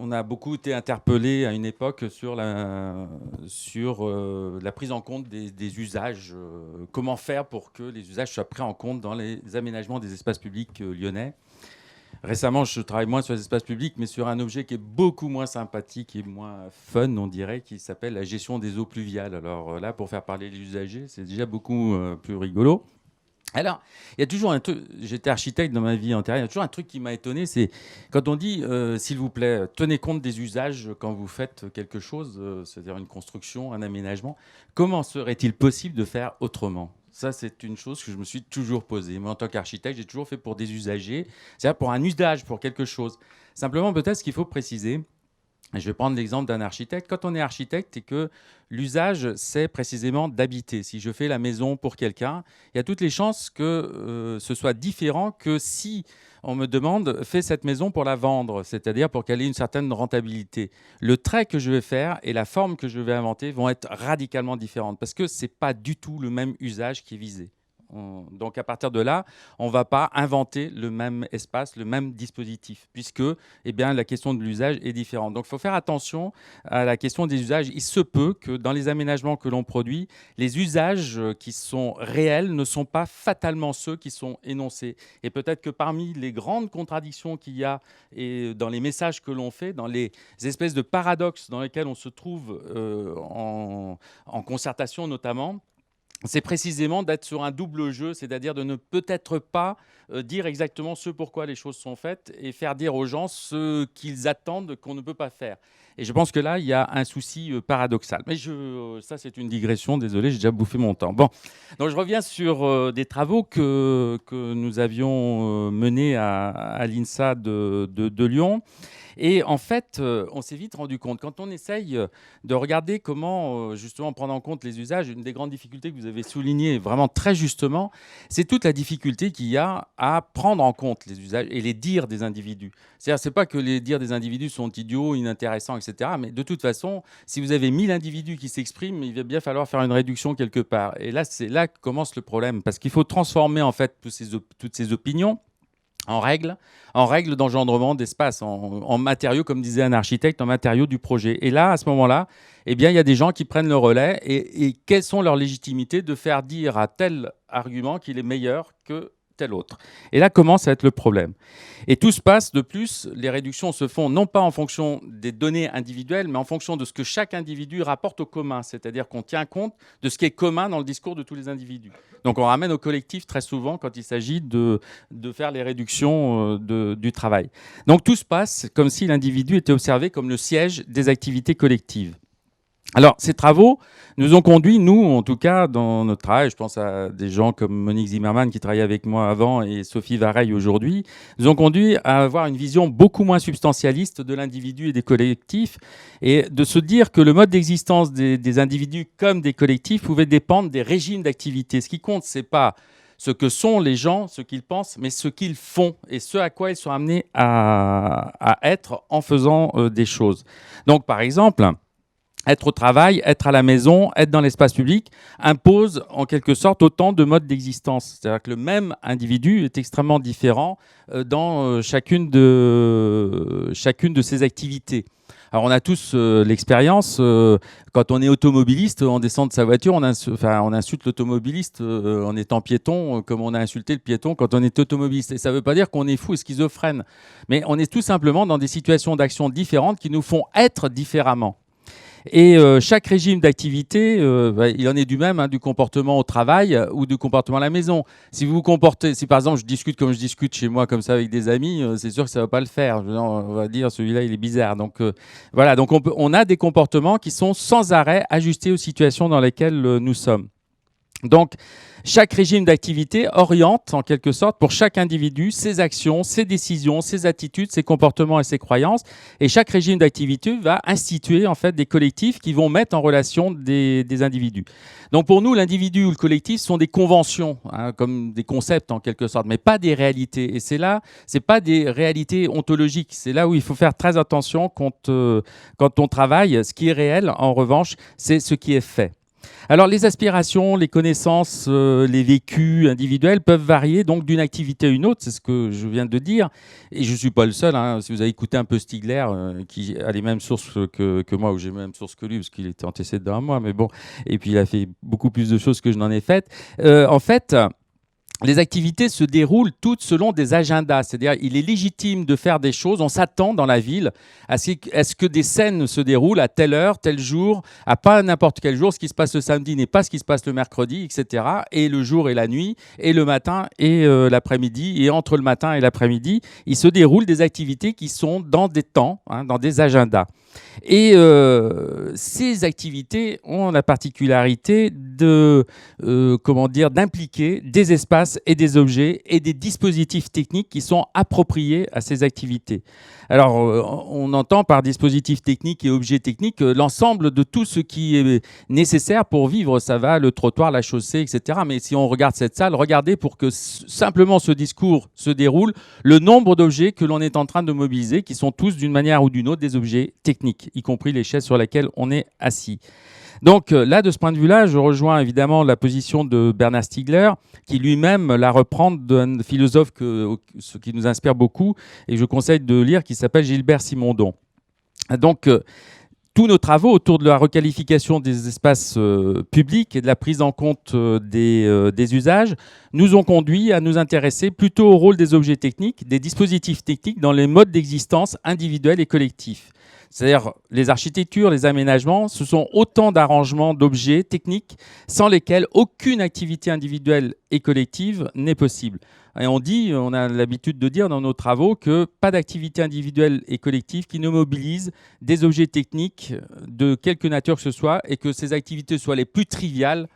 on a beaucoup été interpellé à une époque sur la prise en compte des usages. Comment faire pour que les usages soient pris en compte dans les aménagements des espaces publics lyonnais. Récemment, je travaille moins sur les espaces publics, mais sur un objet qui est beaucoup moins sympathique et moins fun, on dirait, qui s'appelle la gestion des eaux pluviales. Alors là, pour faire parler les usagers, c'est déjà beaucoup plus rigolo. Alors, il y a toujours un truc, j'étais architecte dans ma vie antérieure, il y a toujours un truc qui m'a étonné, c'est quand on dit, s'il vous plaît, tenez compte des usages quand vous faites quelque chose, c'est-à-dire une construction, un aménagement, comment serait-il possible de faire autrement ? Ça, c'est une chose que je me suis toujours posée. Moi, en tant qu'architecte, j'ai toujours fait pour des usagers, c'est-à-dire pour un usage, pour quelque chose. Simplement, peut-être ce qu'il faut préciser, je vais prendre l'exemple d'un architecte. Quand on est architecte et que l'usage, c'est précisément d'habiter. Si je fais la maison pour quelqu'un, il y a toutes les chances que ce soit différent que si on me demande fais cette maison pour la vendre, c'est-à-dire pour qu'elle ait une certaine rentabilité. Le trait que je vais faire et la forme que je vais inventer vont être radicalement différentes parce que ce n'est pas du tout le même usage qui est visé. Donc à partir de là, on ne va pas inventer le même espace, le même dispositif, puisque la question de l'usage est différente. Donc il faut faire attention à la question des usages. Il se peut que dans les aménagements que l'on produit, les usages qui sont réels ne sont pas fatalement ceux qui sont énoncés. Et peut-être que parmi les grandes contradictions qu'il y a et dans les messages que l'on fait, dans les espèces de paradoxes dans lesquels on se trouve en concertation notamment, c'est précisément d'être sur un double jeu, c'est-à-dire de ne peut-être pas dire exactement ce pourquoi les choses sont faites et faire dire aux gens ce qu'ils attendent qu'on ne peut pas faire. Et je pense que là, il y a un souci paradoxal. Mais ça, c'est une digression, désolé, j'ai déjà bouffé mon temps. Bon, donc je reviens sur des travaux que nous avions menés à l'INSA de Lyon. Et en fait, on s'est vite rendu compte, quand on essaye de regarder comment justement prendre en compte les usages, une des grandes difficultés que vous avez soulignées vraiment très justement, c'est toute la difficulté qu'il y a à prendre en compte les usages et les dires des individus. C'est-à-dire, c'est pas que les dires des individus sont idiots, inintéressants, etc. Mais de toute façon, si vous avez 1000 individus qui s'expriment, il va bien falloir faire une réduction quelque part. Et là, c'est là que commence le problème, parce qu'il faut transformer en fait toutes ces opinions en règles d'engendrement d'espace, en matériaux, comme disait un architecte, en matériaux du projet. Et là, à ce moment-là, il y a des gens qui prennent le relais. Et quelles sont leurs légitimités de faire dire à tel argument qu'il est meilleur que tel autre. Et là commence à être le problème. Et tout se passe, de plus, les réductions se font non pas en fonction des données individuelles, mais en fonction de ce que chaque individu rapporte au commun. C'est-à-dire qu'on tient compte de ce qui est commun dans le discours de tous les individus. Donc on ramène au collectif très souvent quand il s'agit de faire les réductions du travail. Donc tout se passe comme si l'individu était observé comme le siège des activités collectives. Alors, ces travaux nous ont conduits, nous, en tout cas, dans notre travail, je pense à des gens comme Monique Zimmermann qui travaillait avec moi avant et Sophie Vareille aujourd'hui, nous ont conduits à avoir une vision beaucoup moins substantialiste de l'individu et des collectifs et de se dire que le mode d'existence des individus comme des collectifs pouvait dépendre des régimes d'activité. Ce qui compte, c'est pas ce que sont les gens, ce qu'ils pensent, mais ce qu'ils font et ce à quoi ils sont amenés à être en faisant des choses. Donc, par exemple, être au travail, être à la maison, être dans l'espace public impose en quelque sorte autant de modes d'existence. C'est-à-dire que le même individu est extrêmement différent dans chacune de ces activités. Alors on a tous l'expérience, quand on est automobiliste, on descend de sa voiture, on insulte l'automobiliste en étant piéton, comme on a insulté le piéton quand on est automobiliste. Et ça ne veut pas dire qu'on est fou et schizophrène, mais on est tout simplement dans des situations d'action différentes qui nous font être différemment. Et chaque régime d'activité, il en est du même, du comportement au travail ou du comportement à la maison. Si vous vous comportez, si par exemple je discute comme je discute chez moi comme ça avec des amis, c'est sûr que ça ne va pas le faire. On va dire celui-là il est bizarre. Donc voilà, donc on a des comportements qui sont sans arrêt ajustés aux situations dans lesquelles nous sommes. Donc, chaque régime d'activité oriente, en quelque sorte, pour chaque individu, ses actions, ses décisions, ses attitudes, ses comportements et ses croyances. Et chaque régime d'activité va instituer, en fait, des collectifs qui vont mettre en relation des individus. Donc, pour nous, l'individu ou le collectif sont des conventions, comme des concepts, en quelque sorte, mais pas des réalités. Et c'est là, c'est pas des réalités ontologiques. C'est là où il faut faire très attention quand on travaille. Ce qui est réel, en revanche, c'est ce qui est fait. Alors, les aspirations, les connaissances, les vécus individuels peuvent varier donc d'une activité à une autre, c'est ce que je viens de dire. Et je ne suis pas le seul, hein. Si vous avez écouté un peu Stigler, qui a les mêmes sources que moi, ou j'ai les mêmes sources que lui, parce qu'il était antécédent à moi, mais bon. Et puis, il a fait beaucoup plus de choses que je n'en ai faites. En fait, les activités se déroulent toutes selon des agendas. C'est-à-dire, il est légitime de faire des choses. On s'attend dans la ville à ce que des scènes se déroulent à telle heure, tel jour, à pas n'importe quel jour. Ce qui se passe le samedi n'est pas ce qui se passe le mercredi, etc. Et le jour et la nuit, et le matin et l'après-midi. Et entre le matin et l'après-midi, il se déroule des activités qui sont dans des temps, hein, dans des agendas. Et ces activités ont la particularité d'impliquer des espaces et des objets et des dispositifs techniques qui sont appropriés à ces activités. Alors, on entend par dispositifs techniques et objets techniques l'ensemble de tout ce qui est nécessaire pour vivre. Ça va, le trottoir, la chaussée, etc. Mais si on regarde cette salle, regardez pour que simplement ce discours se déroule, le nombre d'objets que l'on est en train de mobiliser, qui sont tous d'une manière ou d'une autre des objets techniques, y compris les chaises sur lesquelles on est assis. Donc là, de ce point de vue-là, je rejoins évidemment la position de Bernard Stiegler, qui lui-même la reprend d'un philosophe ce qui nous inspire beaucoup, et je conseille de lire, qui s'appelle Gilbert Simondon. Donc, tous nos travaux autour de la requalification des espaces publics et de la prise en compte des usages nous ont conduit à nous intéresser plutôt au rôle des objets techniques, des dispositifs techniques dans les modes d'existence individuels et collectifs. C'est-à-dire les architectures, les aménagements, ce sont autant d'arrangements d'objets techniques sans lesquels aucune activité individuelle et collective n'est possible. Et on a l'habitude de dire dans nos travaux que pas d'activité individuelle et collective qui ne mobilise des objets techniques de quelque nature que ce soit, et que ces activités soient les plus triviales,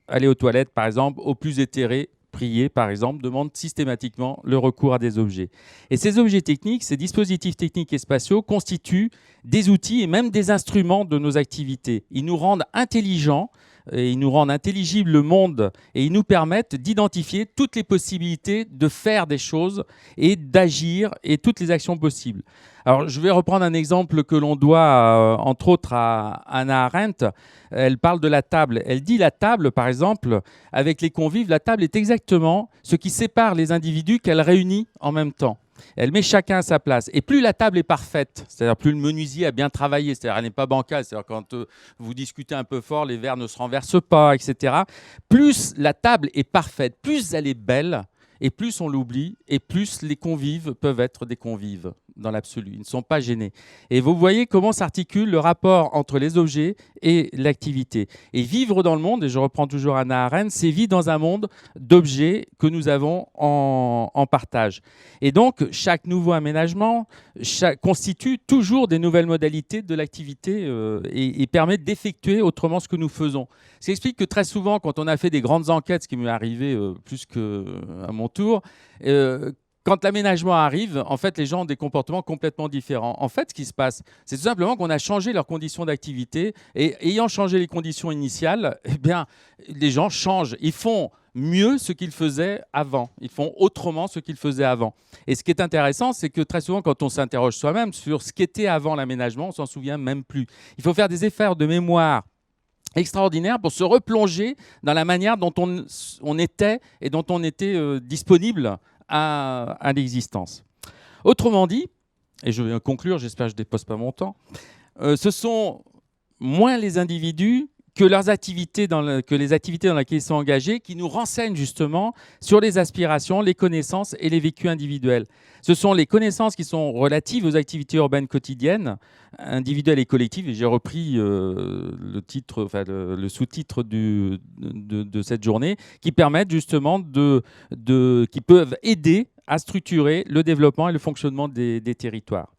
aller aux toilettes par exemple, aux plus éthérées, prier par exemple, demande systématiquement le recours à des objets. Et ces objets techniques, ces dispositifs techniques et spatiaux constituent des outils et même des instruments de nos activités. Ils nous rendent intelligents, et ils nous rendent intelligible le monde, et ils nous permettent d'identifier toutes les possibilités de faire des choses et d'agir, et toutes les actions possibles. Alors, je vais reprendre un exemple que l'on doit, entre autres, à Hannah Arendt. Elle parle de la table. Elle dit la table, par exemple, avec les convives, la table est exactement ce qui sépare les individus qu'elle réunit en même temps. Elle met chacun à sa place. Et plus la table est parfaite, c'est-à-dire plus le menuisier a bien travaillé, c'est-à-dire elle n'est pas bancale, c'est-à-dire quand vous discutez un peu fort, les verres ne se renversent pas, etc. Plus la table est parfaite, plus elle est belle, et plus on l'oublie, et plus les convives peuvent être des convives dans l'absolu. Ils ne sont pas gênés. Et vous voyez comment s'articule le rapport entre les objets et l'activité. Et vivre dans le monde, et je reprends toujours Hannah Arendt, c'est vivre dans un monde d'objets que nous avons en partage. Et donc, chaque nouveau aménagement constitue toujours des nouvelles modalités de l'activité et permet d'effectuer autrement ce que nous faisons. Ce qui explique que très souvent, quand on a fait des grandes enquêtes, ce qui m'est arrivé plus qu'à mon tour, quand l'aménagement arrive, en fait, les gens ont des comportements complètement différents. En fait, ce qui se passe, c'est tout simplement qu'on a changé leurs conditions d'activité, et ayant changé les conditions initiales, eh bien, les gens changent. Ils font mieux ce qu'ils faisaient avant. Ils font autrement ce qu'ils faisaient avant. Et ce qui est intéressant, c'est que très souvent, quand on s'interroge soi-même sur ce qu'était avant l'aménagement, on s'en souvient même plus. Il faut faire des efforts de mémoire extraordinaire pour se replonger dans la manière dont on était et dont on était disponible à l'existence. Autrement dit, et je vais conclure, j'espère que je ne dépasse pas mon temps, ce sont moins les individus que les activités dans lesquelles ils sont engagés qui nous renseignent justement sur les aspirations, les connaissances et les vécus individuels. Ce sont les connaissances qui sont relatives aux activités urbaines quotidiennes, individuelles et collectives, et j'ai repris le sous-titre de cette journée, qui permettent justement qui peuvent aider à structurer le développement et le fonctionnement des territoires.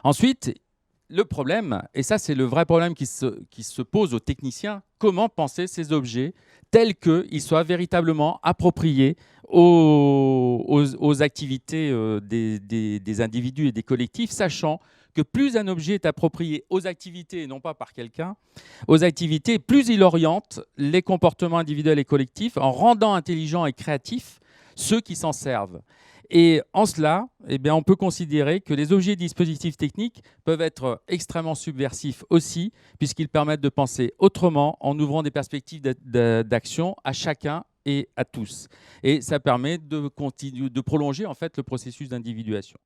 Ensuite, le problème, et ça c'est le vrai problème qui se pose aux techniciens, comment penser ces objets tels qu'ils soient véritablement appropriés aux activités des individus et des collectifs, sachant que plus un objet est approprié aux activités et non pas par quelqu'un, aux activités, plus il oriente les comportements individuels et collectifs en rendant intelligents et créatifs ceux qui s'en servent. Et en cela, eh bien, on peut considérer que les objets et dispositifs techniques peuvent être extrêmement subversifs aussi, puisqu'ils permettent de penser autrement en ouvrant des perspectives d'action à chacun et à tous. Et ça permet de prolonger en fait le processus d'individuation.